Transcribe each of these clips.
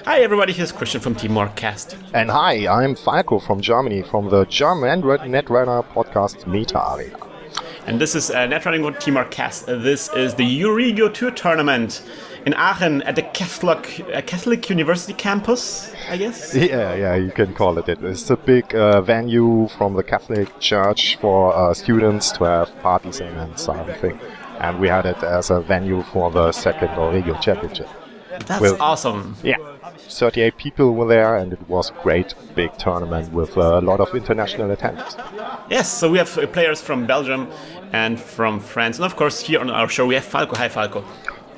Hi everybody, here's Krystian from TeamworkCast. And hi, I'm Falko from Germany, from the German Netrunner podcast Meta Arena. And this is Netrunner with TeamworkCast. This is the Euregio Tour Tournament in Aachen at the Catholic University campus, I guess? Yeah, you can call it. It's a big venue from the Catholic Church for students to have parties and something. And we had it as a venue for the second Euregio Championship. That's awesome. Yeah, 38 people were there, and it was a great big tournament with a lot of international attendance. Yes, so we have players from Belgium and from France. And of course, here on our show, we have Falko. Hi, Falko.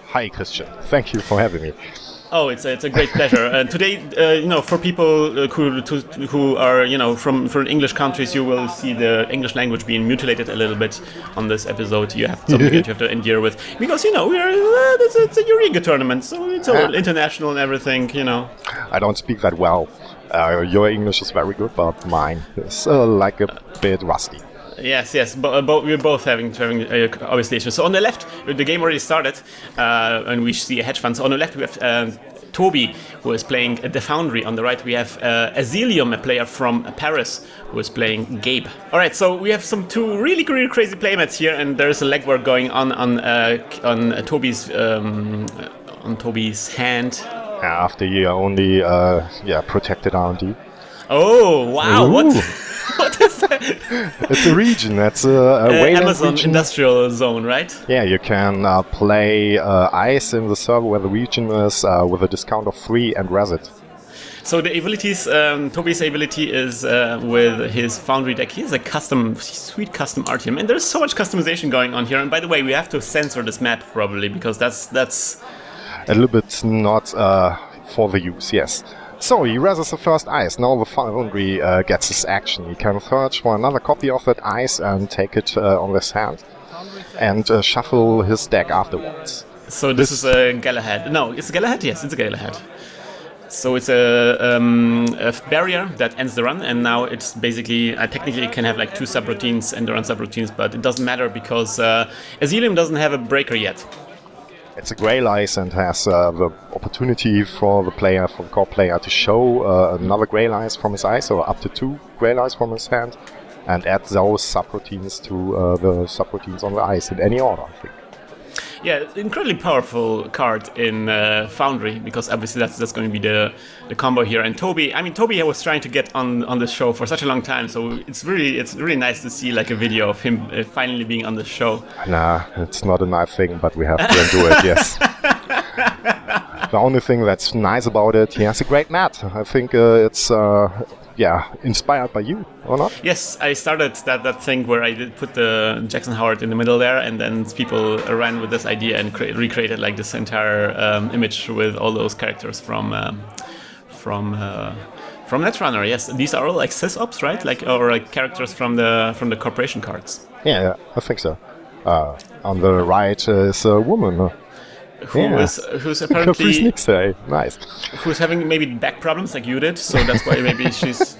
Hi, Krystian. Thank you for having me. Oh, it's a great pleasure. And today, for people who are, from English countries, you will see the English language being mutilated a little bit on this episode. You have something that you have to endure with because we are it's a Euregio tournament, so it's all international and everything. I don't speak that well. Your English is very good, but mine is like a bit rusty. Yes, but we're both having obviously issues. So on the left, the game already started, and we see a hedge fund. So on the left, we have Toby, who is playing the Foundry. On the right, we have Azeelium, a player from Paris, who is playing Gabe. All right, so we have two really crazy playmates here, and there is a legwork going on Toby's hand. After you only protected R&D. Oh wow! Ooh. What is that? It's a region. That's a Amazon region. Industrial Zone, right? Yeah, you can play ice in the server where the region is with a discount of 3 and res it. So the abilities, Toby's ability is with his Foundry deck. He has a sweet custom art here, and there's so much customization going on here. And by the way, we have to censor this map probably because that's a little bit not for the use. Yes. So he reses the first ice. Now the Foundry gets his action. He can search for another copy of that ice and take it on his hand and shuffle his deck afterwards. So this is a Galahad. No, it's a Galahad? Yes, it's a Galahad. So it's a barrier that ends the run, and now it's basically, technically it can have like 2 subroutines and the run subroutines, but it doesn't matter because Azeelium doesn't have a breaker yet. It's a grey lice and has the opportunity for the core player, to show another grey lice from his eye, so up to 2 grey lice from his hand, and add those subroutines to the subroutines on the ice in any order, I think. Yeah, incredibly powerful card in Foundry, because obviously that's going to be the combo here. And Toby was trying to get on the show for such a long time, so it's really nice to see like a video of him finally being on the show. Nah, it's not a nice thing, but we have to do it, yes. The only thing that's nice about it, he has a great mat. I think it's inspired by you, or not? Yes, I started that thing where I did put the Jackson Howard in the middle there, and then people ran with this idea and recreated like this entire image with all those characters from Netrunner. Yes, these are all like sysops, right? Or characters from the corporation cards. Yeah, I think so. On the right is a woman. Who's apparently nice. Who's having maybe back problems like you did, so that's why maybe she's.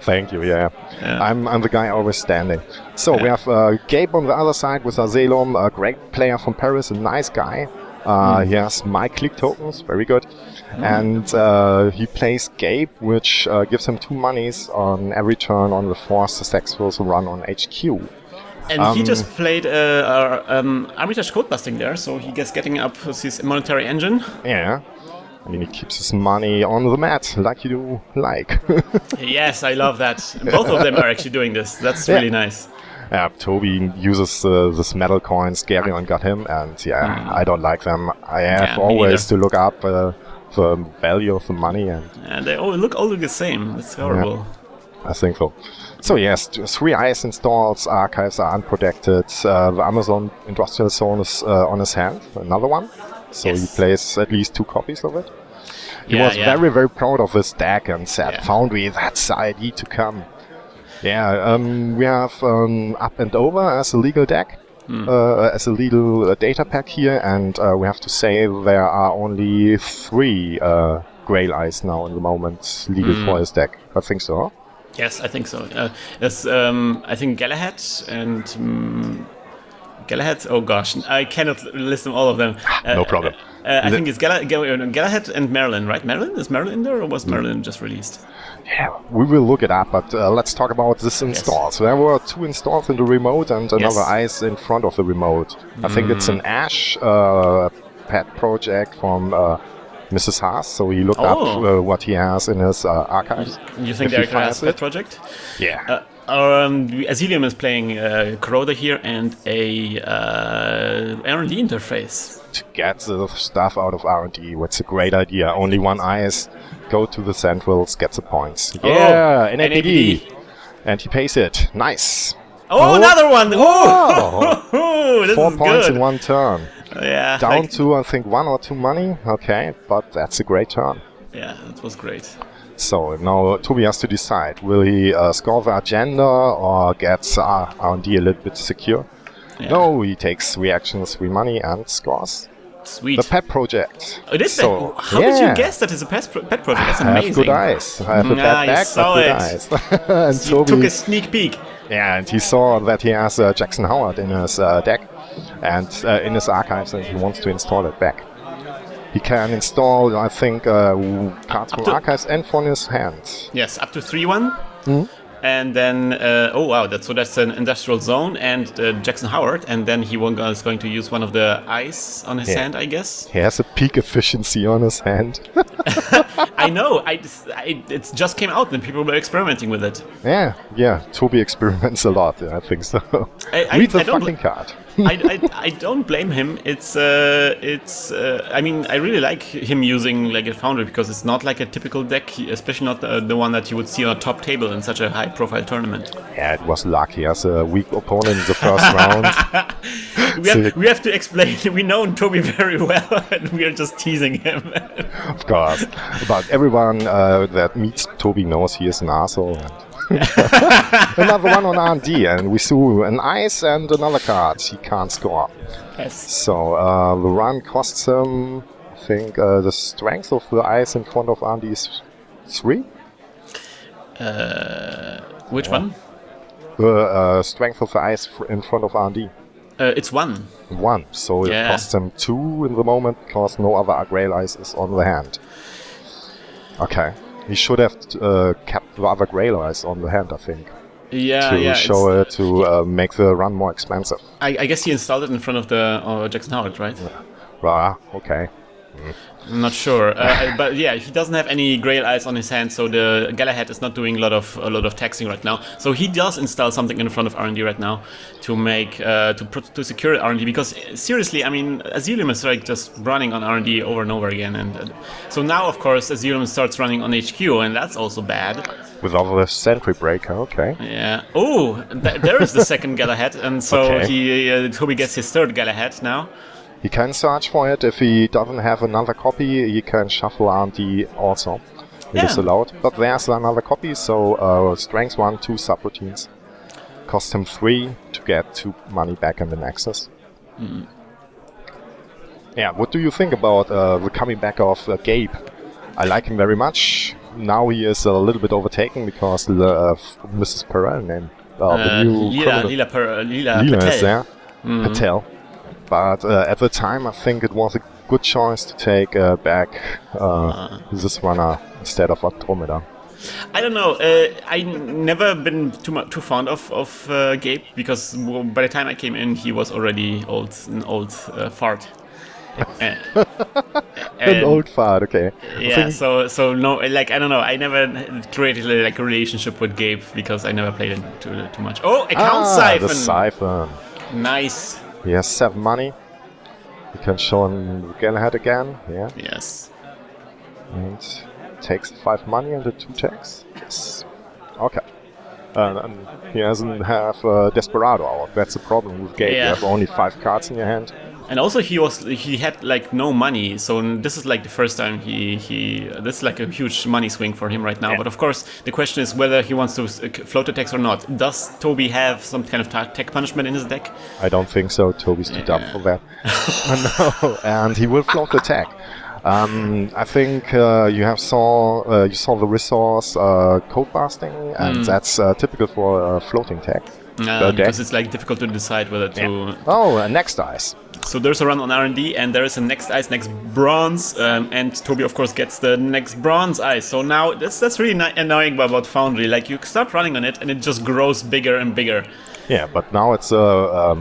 Thank you. Yeah. I'm the guy always standing. So we have Gabe on the other side with Azeelium, a great player from Paris, a nice guy. He has my click tokens, very good, and he plays Gabe, which gives him 2 monies on every turn on the force successful run on HQ. And he just played Armitage code busting there, so he gets getting up his monetary engine. Yeah. I mean, he keeps his money on the mat, like you do like. Yes, I love that. Both of them are actually doing this. That's really nice. Yeah, Toby uses this metal coins. Gabriel got him, and I don't like them. I have always to look up the value of the money. And they all look the same. It's horrible. Yeah, I think so. So yes, 3 ice installs, archives are unprotected, the Amazon Industrial Zone is on his hand, another one, so he plays at least 2 copies of it. He was very proud of his deck and said, Foundry, that's the idea to come. Yeah, we have Up and Over as a legal deck, as a legal data pack here, and we have to say there are only 3 Grey Lice now in the moment legal for his deck. I think so, huh? Yes, I think so. I think Galahad and Galahad. Oh gosh, I cannot list them all of them. No problem. I think it's Galahad and Marilyn, right? Marilyn? Is Marilyn in there, or was Marilyn just released? Yeah, we will look it up, but let's talk about this install. So there were 2 installs in the remote and another ice in front of the remote. I think it's an Ash pet project from Mrs. Haas, so he looked up what he has in his archives. You think Derek has a pet project? Yeah. Azeelium is playing Corroder here and a R&D interface. To get the stuff out of R&D, what's a great idea. Only one ice, go to the centrals, get the points. Yeah, NAPD. And he pays it. Nice. Oh, another one! Oh! This 4 is points good. in 1 turn. Yeah. Down to, I think, 1 or 2 money. Okay, but that's a great turn. Yeah, that was great. So now Toby has to decide. Will he score the agenda or get R&D a little bit secure? Yeah. No, he takes reactions, 3 money, and scores. Sweet. The pet project. It is so, how did you guess that it's a pet project? That's amazing. I have good eyes. I have a bad back, but good eyes. And you took a sneak peek. Yeah, and he saw that he has Jackson Howard in his deck and in his archives, and he wants to install it back. He can install, I think, cards from archives and from his hand. Yes, up to 3-1. And then, that's an industrial zone and Jackson Howard, and then he is going to use one of the ice on his hand, I guess. He has a peak efficiency on his hand. I know. It just came out and people were experimenting with it. Yeah. Toby experiments a lot. I think so. Read the fucking card. I don't blame him. I mean, I really like him using like a Foundry because it's not like a typical deck, especially not the one that you would see on a top table in such a high-profile tournament. Yeah, it was lucky. He has a weak opponent in the first round. We have to explain. We know Toby very well, and we are just teasing him. Of course, but everyone that meets Toby knows he is an asshole. Another one on R&D, and we saw an ice and another card. He can't score. Yes. So the run costs him, I think, the strength of the ice in front of R&D is 3? Which one? The strength of the ice in front of R&D. It's 1. 1, so it costs him 2 in the moment because no other Grail ice is on the hand. Okay. He should have kept the other Grail ice on the hand, I think. To show it, to make the run more expensive. I guess he installed it in front of the Jackson Howard, right? Okay. I'm not sure, but yeah, he doesn't have any Grail Eyes on his hand, so the Galahad is not doing a lot of taxing right now. So he does install something in front of R&D right now to make to secure R&D. Because seriously, I mean, Azeelium is like just running on R&D over and over again, and so now of course Azeelium starts running on HQ, and that's also bad. With all the Sentry Breaker, okay. Yeah. Oh, there is the second Galahad, and so Toby gets his third Galahad now. He can search for it. If he doesn't have another copy, he can shuffle R&D also. It is allowed. But there's another copy, so strength 1, 2 subroutines. Cost him 3 to get 2 money back in the Nexus. Yeah, what do you think about the coming back of Gabe? I like him very much. Now he is a little bit overtaken because Mrs. Perel name. The new Lila Patel. Is there. Patel. But at the time, I think it was a good choice to take back this runner instead of Andromeda. I don't know. I never been too fond of Gabe because by the time I came in, he was already an old fart. An old fart, okay. Yeah. So no, like I don't know. I never created like a relationship with Gabe because I never played it too much. Oh, account siphon. The siphon. Nice. He has 7 money. You can show him Galahad again. Yeah. Yes. And takes 5 money and the 2 takes. Yes. Okay. And he doesn't have Desperado out. That's the problem with Gabe. You have only 5 cards in your hand. And also he had like no money, so this is like the first time this is like a huge money swing for him right now. Yeah. But of course the question is whether he wants to float attacks or not. Does Toby have some kind of tech punishment in his deck? I don't think so. Toby's too dumb for that. No, and he will float the attack. I think you saw the resource code blasting, and that's typical for floating tech. because it's like difficult to decide whether to. Yeah. Oh, next ice. So there's a run on R&D, and there is a next ice, next bronze, and Toby of course gets the next bronze ice. So now that's really annoying about Foundry. Like you start running on it, and it just grows bigger and bigger. Yeah, but now it's a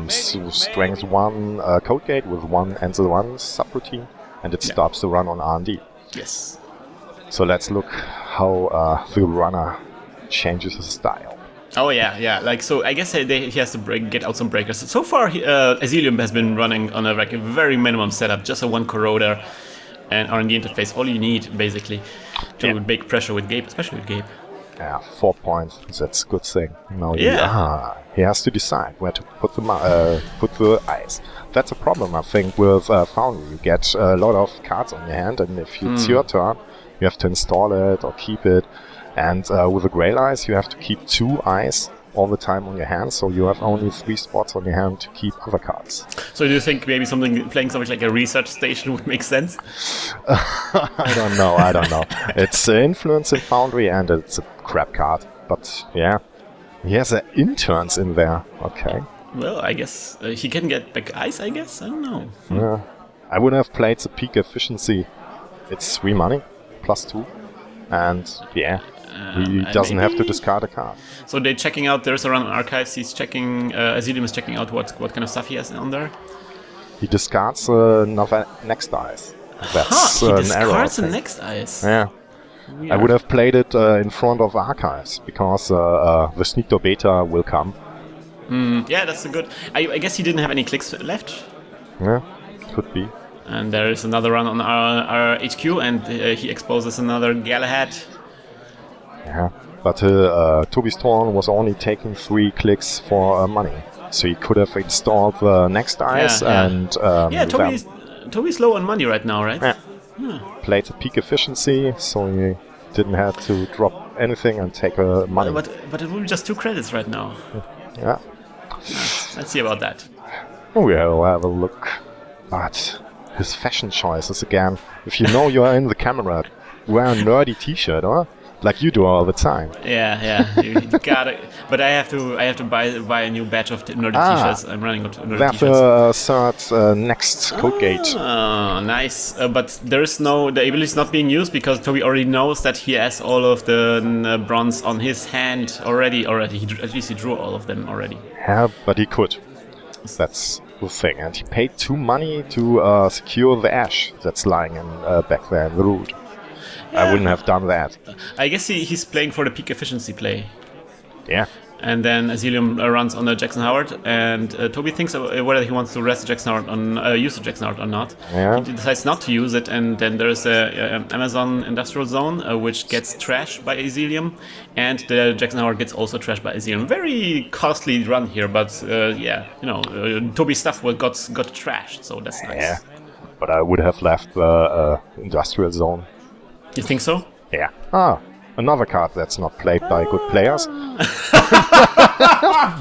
strength 1 code gate with 1 answer 1 subroutine, and it stops the run on R&D. Yes. So let's look how the runner changes his style. Oh yeah. Like so, I guess he has to get out some breakers. So far, Azeelium has been running on a very minimum setup, just a 1 corroder and R&D interface. All you need basically to make pressure with Gabe, especially with Gabe. Yeah, 4 points. That's a good thing. Now he has to decide where to put the ice. That's a problem, I think, with Foundry. You get a lot of cards on your hand, and if it's your turn, you have to install it or keep it. And with the Grail Ice, you have to keep 2 ice all the time on your hand, so you have only 3 spots on your hand to keep other cards. So do you think maybe playing something like a research station would make sense? I don't know. It's influence in Foundry, and it's a crap card. But yeah, he has interns in there. Okay. Well, I guess he can get back ice, I guess? I don't know. Yeah. I would have played the peak efficiency. It's 3 money, plus 2. And yeah, he doesn't have to discard a card. So they're checking out, there's a run on archives, he's checking, Azeelium is checking out what kind of stuff he has on there. He discards another next ice. That's he an error. He discards the next ice. Yeah. Weird. I would have played it in front of archives, because the sneak door beta will come. Yeah, that's a good. I guess he didn't have any clicks left. Yeah, could be. And there is another run on our HQ, and he exposes another Galahad. Yeah, but Toby's turn was only taking 3 clicks for money, so he could have installed the next ice and. Toby's low on money right now, right? Yeah. Played the peak efficiency, so he didn't have to drop anything and take money. But it will be just 2 credits right now. Yeah. Let's see about that. We'll have a look. But his fashion choices again. If you know you are in the camera, wear a nerdy T-shirt, or like you do all the time. Yeah. You gotta. But I have to buy a new batch of nerdy T-shirts. I'm running out of nerdy T-shirts. That's third next code gate. Oh, nice. But the ability is not being used because Toby already knows that he has all of the bronze on his hand already. At least he drew all of them already. Yeah, but he could. That's the thing. And he paid 2 money to secure the ash that's lying back there in the root. I wouldn't have done that. I guess he's playing for the peak efficiency play. Yeah. And then Azeelium runs on the Jackson Howard, and Toby thinks whether he wants to rest the Jackson Howard use the Jackson Howard or not. Yeah. He decides not to use it, and then there's a Amazon Industrial Zone which gets trashed by Azeelium, and the Jackson Howard gets also trashed by Azeelium. Very costly run here, but Toby's stuff got trashed, so that's nice. Yeah. But I would have left the Industrial Zone. You think so? Yeah. Another card that's not played by good players.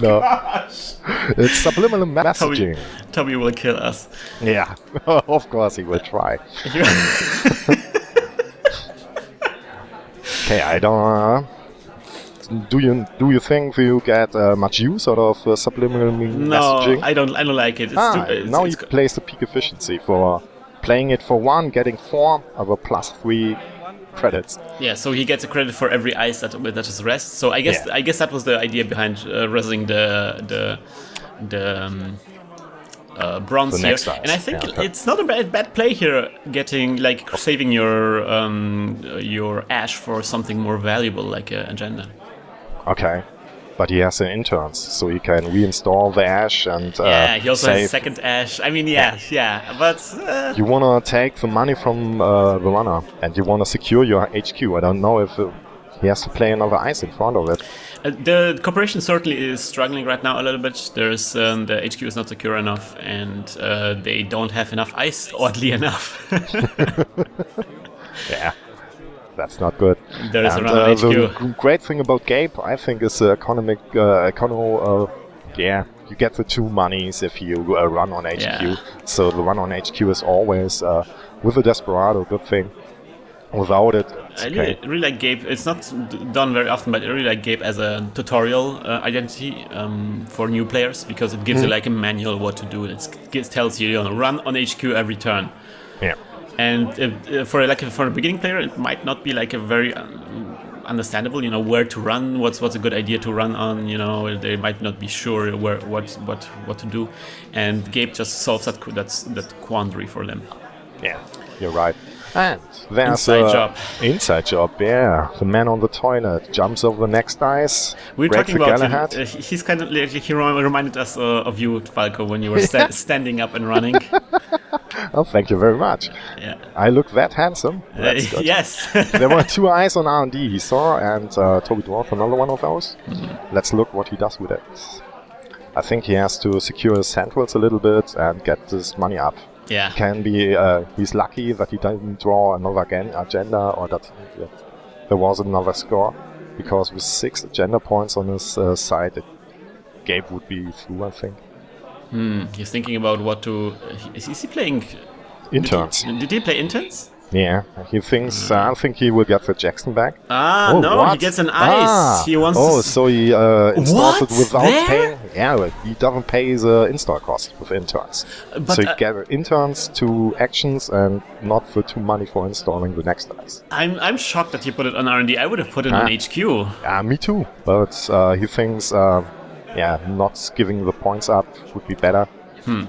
No. Gosh. It's subliminal messaging. Toby will kill us. Yeah. Of course he will try. Okay, I don't... Do you think you get much use out of subliminal messaging? No, I don't like it. Now he plays the peak efficiency for playing it for 1, getting 4, other plus 3 credits. Yeah, so he gets a credit for every ice that is rest. So I guess that was the idea behind resing the bronze here. Ice. And I think it's not a bad play here, getting saving your ash for something more valuable like an agenda. Okay. But he has an interns, so he can reinstall the ash and he also has a second ash. I mean, but... You wanna take the money from the runner, and you wanna secure your HQ. I don't know if he has to play another ice in front of it. The corporation certainly is struggling right now a little bit. There's the HQ is not secure enough, and they don't have enough ice, oddly enough. Yeah. That's not good. There is another HQ. The great thing about Gabe, I think, is economic. You get the 2 monies if you run on HQ. Yeah. So the run on HQ is always with a Desperado, good thing. Without it, it's I okay. really like Gabe. It's not done very often, but I really like Gabe as a tutorial identity for new players because it gives you like a manual what to do. It tells you, run on HQ every turn. Yeah. And for a beginning player, it might not be like a very understandable, where to run, what's a good idea to run on. They might not be sure what to do, and Gabe just solves that quandary for them. Yeah, you're right. And there's Inside job, yeah. The man on the toilet jumps over the next ice. We were talking about Galahad. He's kind of like, he reminded us of you, Falko, when you were standing up and running. Oh, thank you very much. Yeah. I look that handsome. That's good. Yes. There were 2 eyes on R&D he saw, and Toby dwarfed another one of those. Mm-hmm. Let's look what he does with it. I think he has to secure his centrals a little bit and get this money up. Yeah. Can be he's lucky that he didn't draw another agenda or that there was another score, because with 6 agenda points on his side, Gabe would be through, I think. He's thinking about what to. Is he playing interns? Did he play interns? Yeah, he thinks. I think he will get the Jackson back. He gets an ice. He wants. So he installs it without paying. Yeah, well, he doesn't pay the install cost with interns. But, so he gets interns to actions and not the 2 money for installing the next ice. I'm shocked that he put it on R&D. I would have put it on HQ. Yeah, me too. But he thinks, not giving the points up would be better.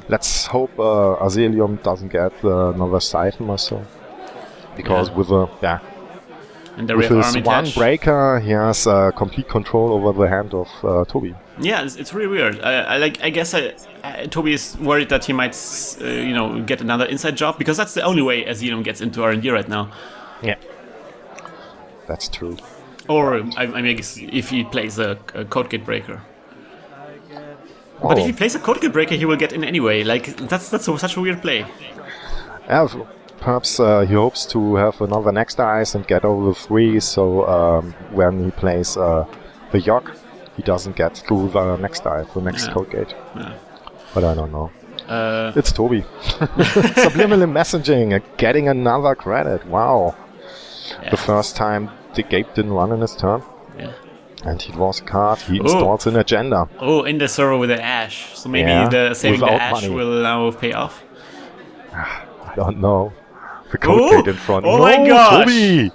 Let's hope Azeelium doesn't get another siphon or so. Because with his one breaker, he has complete control over the hand of Toby. Yeah, it's really weird. I guess Toby is worried that he might, get another inside job, because that's the only way Azeelium gets into R&D right now. Yeah, that's true. Or I guess if he plays a code gate breaker. But if he plays a code gate breaker, he will get in anyway. Like that's such a weird play. Yeah. Perhaps he hopes to have another next ice and get over the 3, so when he plays the Yogg, he doesn't get through the next ice, the next code gate. Yeah. But I don't know. It's Toby. Subliminal messaging, getting another credit. Wow. Yeah. The first time the Gabe didn't run in his turn. Yeah. And he draws a card, he installs an agenda. Oh, in the server with the Ash. So maybe saving the Ash will now pay off? I don't know. The code gate in front. Oh my gosh! Toby!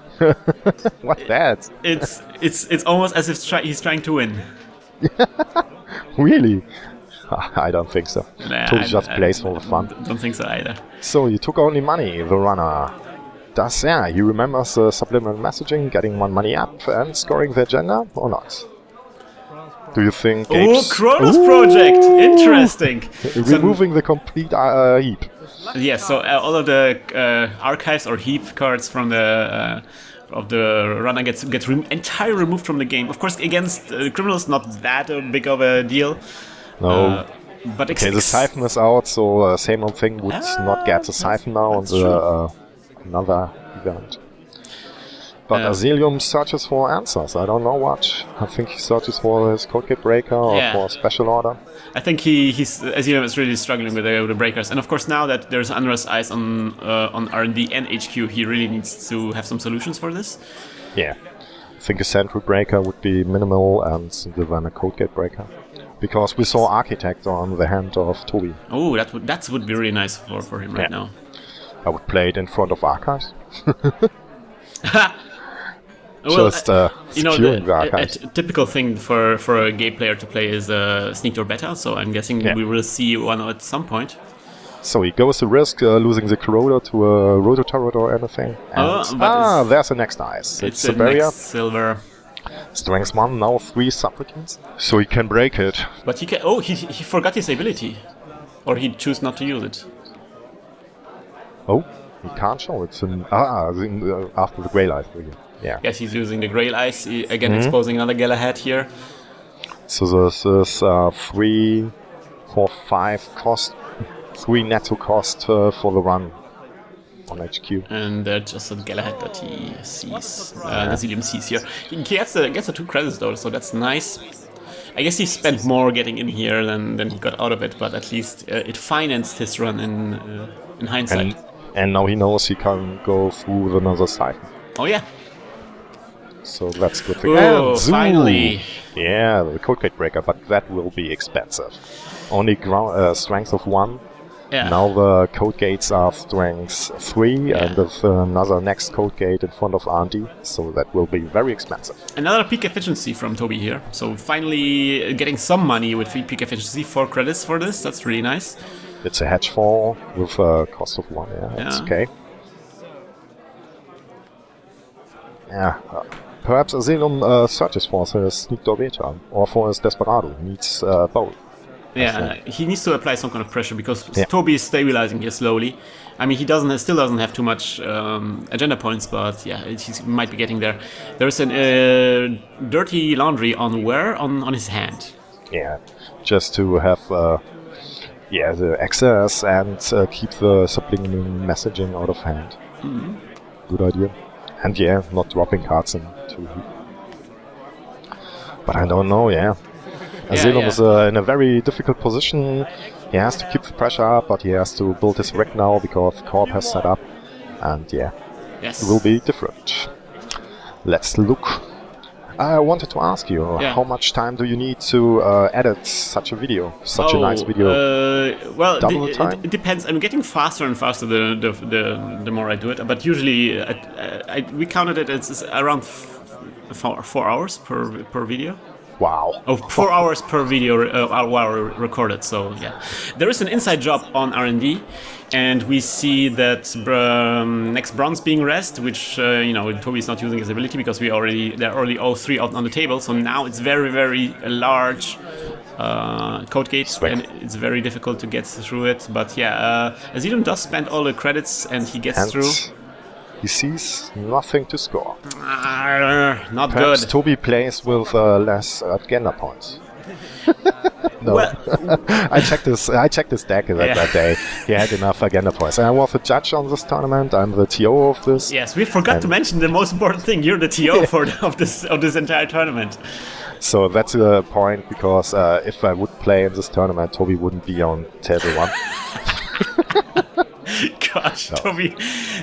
What's that? It's almost as if he's trying to win. Really? I don't think so. Toby just plays for the fun. Don't think so either. So you took only money, the runner. He remembers subliminal messaging, getting 1 money up and scoring the agenda, or not? Do you think Gabe's... Kronos project! Interesting! Removing the complete heap. Yes, so all of the archives or heap cards from the of the runner gets entirely removed from the game. Of course, against criminals, not that big of a deal. No. But the siphon is out, so same old thing would not get the siphon now on the another event. But Azeelium searches for answers. I don't know what. I think he searches for his code gate breaker or for a special order. I think Azeelium is really struggling with the breakers. And of course, now that there's Unrest Ice on R&D and HQ, he really needs to have some solutions for this. Yeah. I think a central breaker would be minimal and then a code gate breaker. Because we saw Architect on the hand of Toby. Oh, that would be really nice for him right now. I would play it in front of archives. Well, just securing the archives. A typical thing for a gay player to play is Sneak Door Beta, so I'm guessing we will see one at some point. So he goes to risk losing the Corroder to a Roto Turret or anything. And there's the next ice. It's a barrier. Silver. Strength 1, now 3 supplicants. So he can break it. But he can. Oh, he forgot his ability. Or he choose not to use it. Oh, he can't show it. After the Grail Ice. Yeah. Yes, he's using the Grail Ice, again exposing another Galahad here. So this is 3, 4, 5 cost. 3 netto cost for the run on HQ. And just a Galahad that he sees, Azeelium sees here. He gets the 2 credits though, so that's nice. I guess he spent more getting in here than he got out of it, but at least it financed his run in hindsight. And now he knows he can go through with another side. Oh yeah. So that's good thing. Oh, And Zoo. finally. Yeah, the code gate breaker, but that will be expensive. Only strength of 1. Yeah. Now the code gates are strength 3, and there's another next code gate in front of R&D, so that will be very expensive. Another peak efficiency from Toby here. So finally getting some money with peak efficiency, 4 credits for this. That's really nice. It's a hedge fall with a cost of 1. Yeah, that's okay. Yeah. Perhaps Azeelium searches for his Sneak Door Beta, or for his Desperado. He needs both. Yeah, he needs to apply some kind of pressure because Toby is stabilizing here slowly. I mean, he still doesn't have too much agenda points, but yeah, he might be getting there. There's a dirty laundry on where? On his hand. Yeah, just to have the access and keep the subliminal messaging out of hand. Mm-hmm. Good idea. And yeah, not dropping cards into. But I don't know, Azeelium is in a very difficult position. He has to keep the pressure up, but he has to build his rig now because Corp has set up. And it will be different. Let's look. I wanted to ask you, how much time do you need to edit such a video? Such a nice video? Well, double the time? It depends. I'm getting faster and faster the more I do it. But usually, we counted it as around 4 hours per video. Wow. 4 hours per video while recorded. So yeah, there is an inside job on R&D, and we see that next bronze being rest, which Toby is not using his ability because they're already all 3 out on the table. So now it's very, very large code gate, and it's very difficult to get through it. But yeah, Azeelium does spend all the credits, and he gets through. He sees nothing to score. Not Perhaps good. Toby plays with less agenda points. No, well, I checked his deck that day. He had enough agenda points. And I was the judge on this tournament. I'm the TO of this. Yes, we forgot to mention the most important thing. You're the TO of this entire tournament. So that's a point because if I would play in this tournament, Toby wouldn't be on table 1. Gosh, no.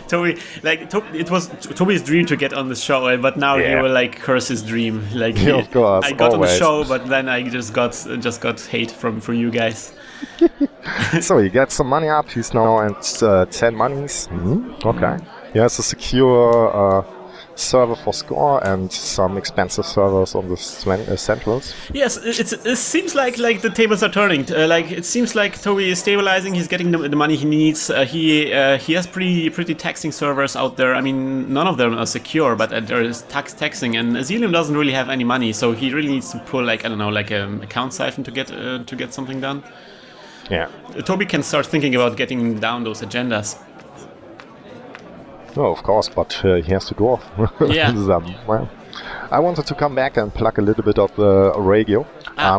Toby, it was Toby's dream to get on the show, but now he will curse his dream. Of course, I got always. on the show, but then I just got hate from you guys. So he gets some money up. He's now at 10 monies. Okay. He has a secure server for score and some expensive servers on the centrals. Yes, it seems like the tables are turning. It seems like Toby is stabilizing. He's getting the money he needs. He has pretty taxing servers out there. I mean, none of them are secure, but there is taxing, and Azeelium doesn't really have any money, so he really needs to pull account siphon to get something done. Yeah. Toby can start thinking about getting down those agendas. No, of course, but he has to draw. Yeah. Well, I wanted to come back and plug a little bit of the Euregio.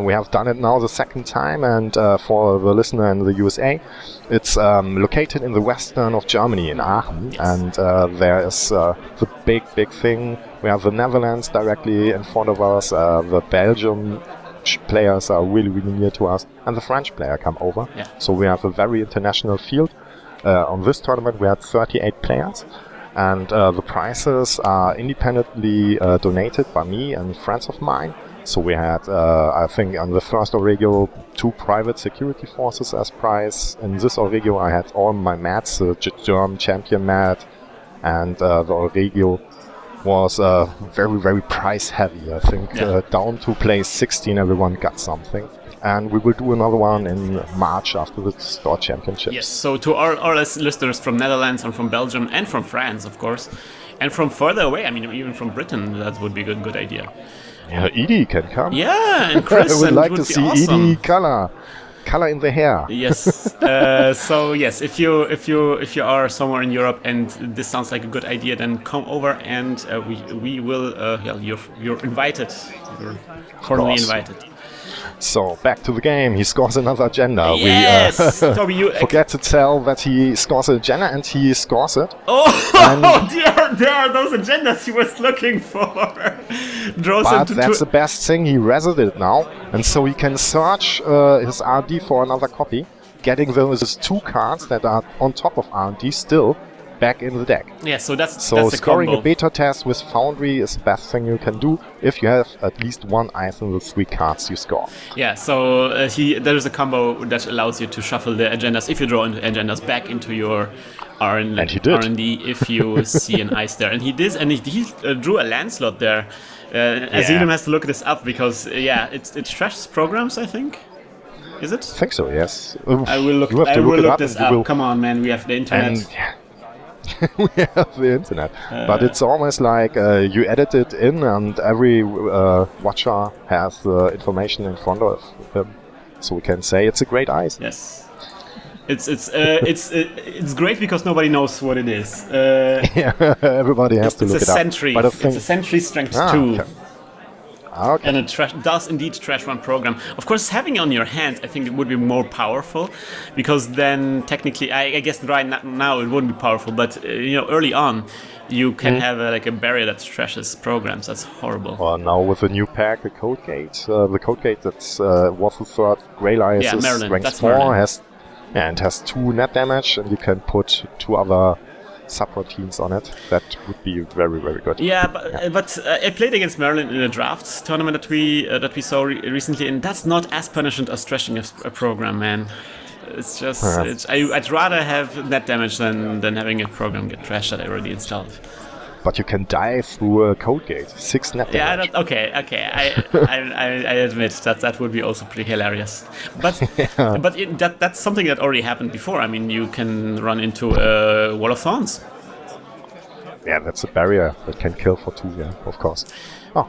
We have done it now the second time, and for the listener in the USA, it's located in the western of Germany, in Aachen, and there is the big thing. We have the Netherlands directly in front of us, the Belgium players are really near to us, and the French player come over. Yeah. So we have a very international field. On this tournament we had 38 players, and the prizes are independently donated by me and friends of mine. So we had, I think, on the first Euregio, 2 private security forces as prize. In this Euregio I had all my mats, the German champion mat, and the Euregio was very price heavy. I think down to place 16 everyone got something. And we will do another one in March after the Store Championships. Yes, so to our listeners from Netherlands and from Belgium and from France, of course, and from further away, I mean, even from Britain, that would be a good idea. Yeah, Edie can come. Yeah, and Krystian I would like to be see awesome. Edie color in the hair. Yes. So yes, if you are somewhere in Europe and this sounds like a good idea, then come over and we will. You're invited. You're cordially invited. So back to the game. He scores another agenda. Yes, Toby, you forget to tell that he scores an agenda, and he scores it. Oh, there are those agendas he was looking for. But that's the best thing. He reset it now, and so he can search his RD for another copy, getting those 2 cards that are on top of RD still, back in the deck. Yeah, so that's So the scoring combo. a beta test with Foundry is the best thing you can do if you have at least one ice in the 3 cards you score. Yeah, so there is a combo that allows you to shuffle the agendas, if you draw agendas, back into your And he did. R&D if you see an ice there. And he did, and he drew a land slot there. Azeelium has to look this up because, it trashes programs, I think. Is it? I think so, yes. I will look, You have to look this and you up. will- Come on, man, we have the internet. And we have the internet. But it's almost like you edit it in and every watcher has the information in front of him. So we can say it's a great ice. Yes. It's great because nobody knows what it is. Everybody has to look it up. Sentry. But I It's think a Sentry strength 2. Okay. And it does indeed trash one program. Of course, having it on your hand, I think it would be more powerful, because then technically, I guess right now it wouldn't be powerful, but early on, you can have a barrier that trashes programs. That's horrible. Well, now with the new pack, the Code Gate that's was the third Grey Ice Yeah, is Merlin, strength that's 4 Merlin. and has 2 net damage, and you can put 2 other subroutines on it. That would be very, very good. Yeah, but I played against Merlin in a draft tournament that we saw recently, and that's not as punishing as trashing a program, man. It's just I'd rather have net damage than having a program get trashed that I already installed. But you can die through a Code Gate. 6 net damage. Yeah, okay. I admit that would be also pretty hilarious. But that's something that already happened before. I mean, you can run into a Wall of Thorns. Yeah, that's a barrier that can kill for 2, yeah, of course. Oh,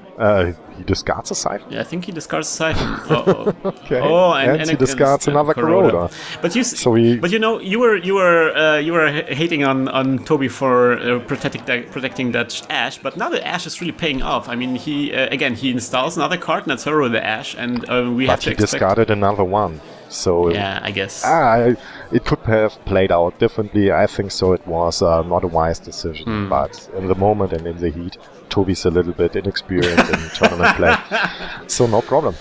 he discards a Siphon. Yeah, I think he discards a Siphon. Okay. Oh, and he discards another Corroder. But you were hating on Toby for protecting that Ash, but now the Ash is really paying off. I mean, he installs another card, and that's Hero the Ash, and we have to expect. But he discarded another one. So yeah, I guess. It could have played out differently. I think so. It was not a wise decision, but in the moment and in the heat, Toby's a little bit inexperienced in tournament play, so no problem.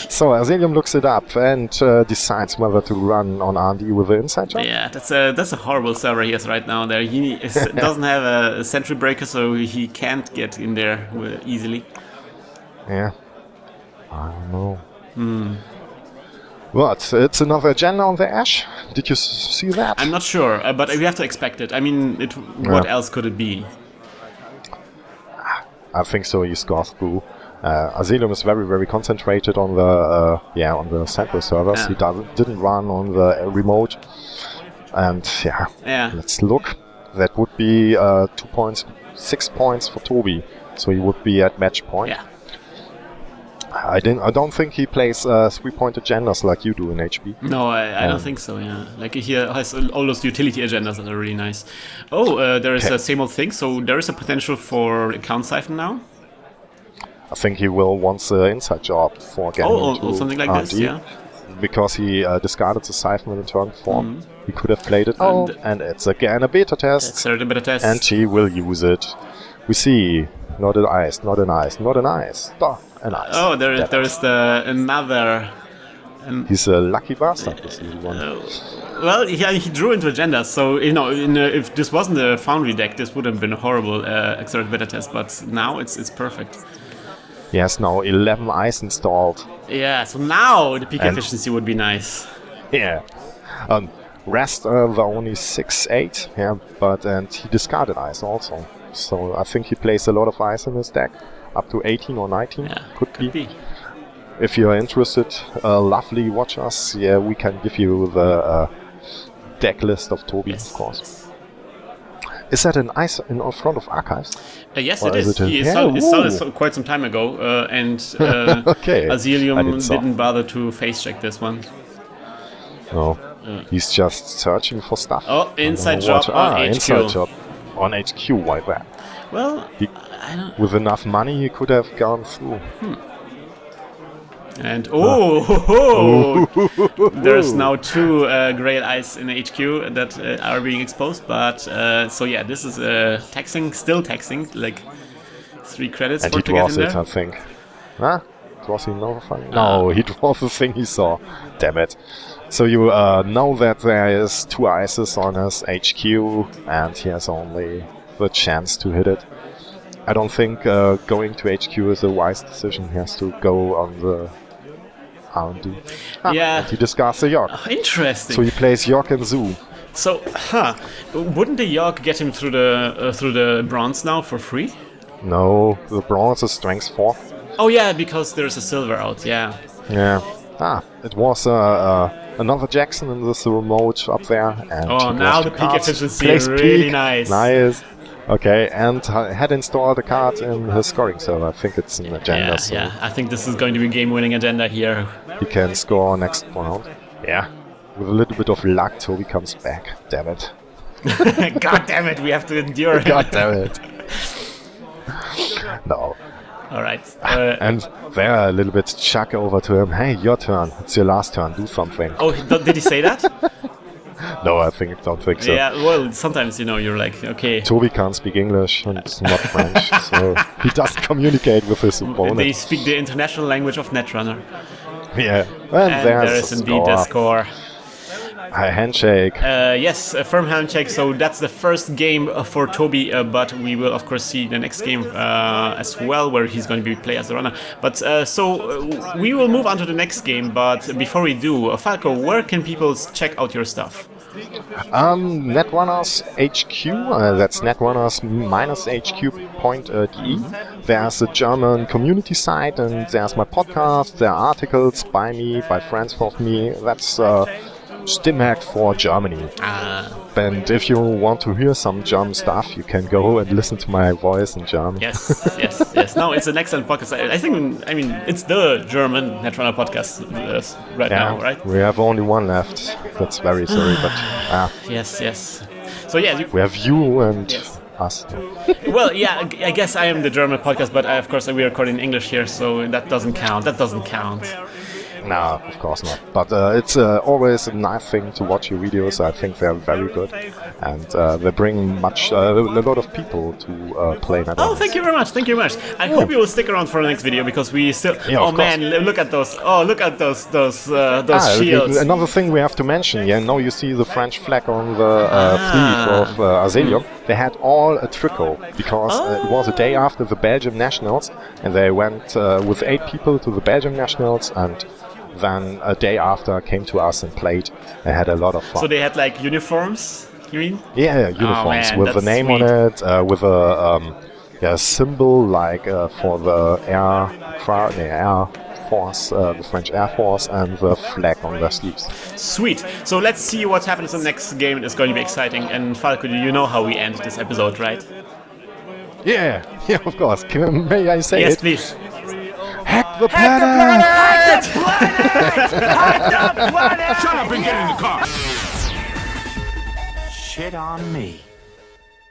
So Azeelium looks it up and decides whether to run on R&D with the inside job. Yeah, that's a horrible server he has right now. There, he doesn't have a sentry breaker, so he can't get in there easily. Yeah, I don't know. What? It's another agenda on the Ash? Did you see that? I'm not sure, but we have to expect it. I mean, what else could it be? I think so. He scores through. Azeelium is very, very concentrated on the central servers. Yeah. He didn't run on the remote. And let's look. That would be 2 points, 6 points for Toby. So he would be at match point. Yeah. I don't think he plays 3-point agendas like you do in HP. No, I don't think so, yeah. Like, he has all those utility agendas that are really nice. Oh, there is the same old thing, so there is a potential for account siphon now? I think he will want the inside job for getting into something like R&D, this, yeah. Because he discarded the siphon in turn 4. He could have played it out, and it's again a beta test. It's a beta test. And he will use it. We see, not an ice, not an ice, not an ice. An ice. Oh, there is another. He's a lucky bastard, this little one. Well, he drew into agendas, so if this wasn't a Foundry deck, this would have been a horrible accelerated beta test. But now it's perfect. He has now 11 ice installed. Yeah, so now the peak efficiency would be nice. Yeah. Rest were only 6-8. Yeah, and he discarded ice also. So I think he plays a lot of ice in his deck. Up to 18 or 19, yeah, could be. If you are interested, lovely watchers, we can give you the deck list of Toby, of course. Is that an ice in front of archives? Yes, it is. He installed it quite some time ago, and Azeelium didn't bother to face check this one. No, he's just searching for stuff. Oh, inside job on HQ. Inside job on HQ, why that? Well, with enough money, he could have gone through. And there's now 2 Grail Eyes in HQ that are being exposed. But this is still taxing, like 3 credits and for to get in there. I think. Huh? Draws he no fun? No, he draws the thing he saw. Damn it. So you know that there is 2 ices on his HQ, and he has only the chance to hit it. I don't think going to HQ is a wise decision. He has to go on the R&D. Yeah. And he discards the York. Interesting. So he plays York and Zoo. So, wouldn't the York get him through the bronze now for free? No, the bronze is strength 4. Oh yeah, because there's a silver out. Yeah. Yeah. It was another Jackson in this remote up there. And Oh, he now draws the 2 peak cards, efficiency, plays really peak. nice. Nice. Okay, and had installed a card in his scoring server. I think it's an agenda. Yeah, so yeah. I think this is going to be game-winning agenda here. he can score next round. Yeah. With a little bit of luck, Toby comes back. Damn it. God damn it, we have to endure. God damn it. No. All right. And there a little bit chuck over to him. Hey, your turn. It's your last turn. Do something. Oh, did he say that? No, I don't think so. Yeah, well, sometimes, you're like, okay. Toby can't speak English and it's not French, so he doesn't communicate with his opponent. They speak the international language of Netrunner. Yeah. And there is indeed the score. A handshake. Yes, a firm handshake. So that's the first game for Toby, but we will of course see the next game as well, where he's going to be play as the runner. But we will move on to the next game. But before we do, Falko, where can people check out your stuff? Netrunners HQ, that's netrunners-hq.de. There's a German community site, and there's my podcast, there are articles by me, by friends of me. That's Stimmhack for Germany. And if you want to hear some German stuff, you can go and listen to my voice in German. Yes. No, it's an excellent podcast. I mean, it's the German Netrunner podcast right now, right? We have only one left. That's very sorry, but Yes. So yeah, we have you and us. Well, yeah, I guess I am the German podcast, but of course we record in English here, so that doesn't count. No, of course not. But it's always a nice thing to watch your videos. I think they're very good, and they bring a lot of people to play Netrunner. Oh, thank you very much. I hope you will stick around for the next video, because we still. Yeah, oh man, look at those! Oh, look at those shields. Another thing we have to mention. Yeah, now you see the French flag on the sleeve of Azeelium. They had all a tricot because it was a day after the Belgium Nationals, and they went with 8 people to the Belgium Nationals, and then a day after came to us and played. They had a lot of fun. So they had like uniforms, you mean? Yeah, uniforms with the name sweet. on it, with a symbol like for the Air Force, the French Air Force, and the flag on their sleeves. Sweet. So let's see what happens in the next game. It's going to be exciting. And Falko, you know how we end this episode, right? Yeah, of course. May I say it? Yes, please. Hack the planet! Hack the planet! Shut up and get in the car! Shit on me.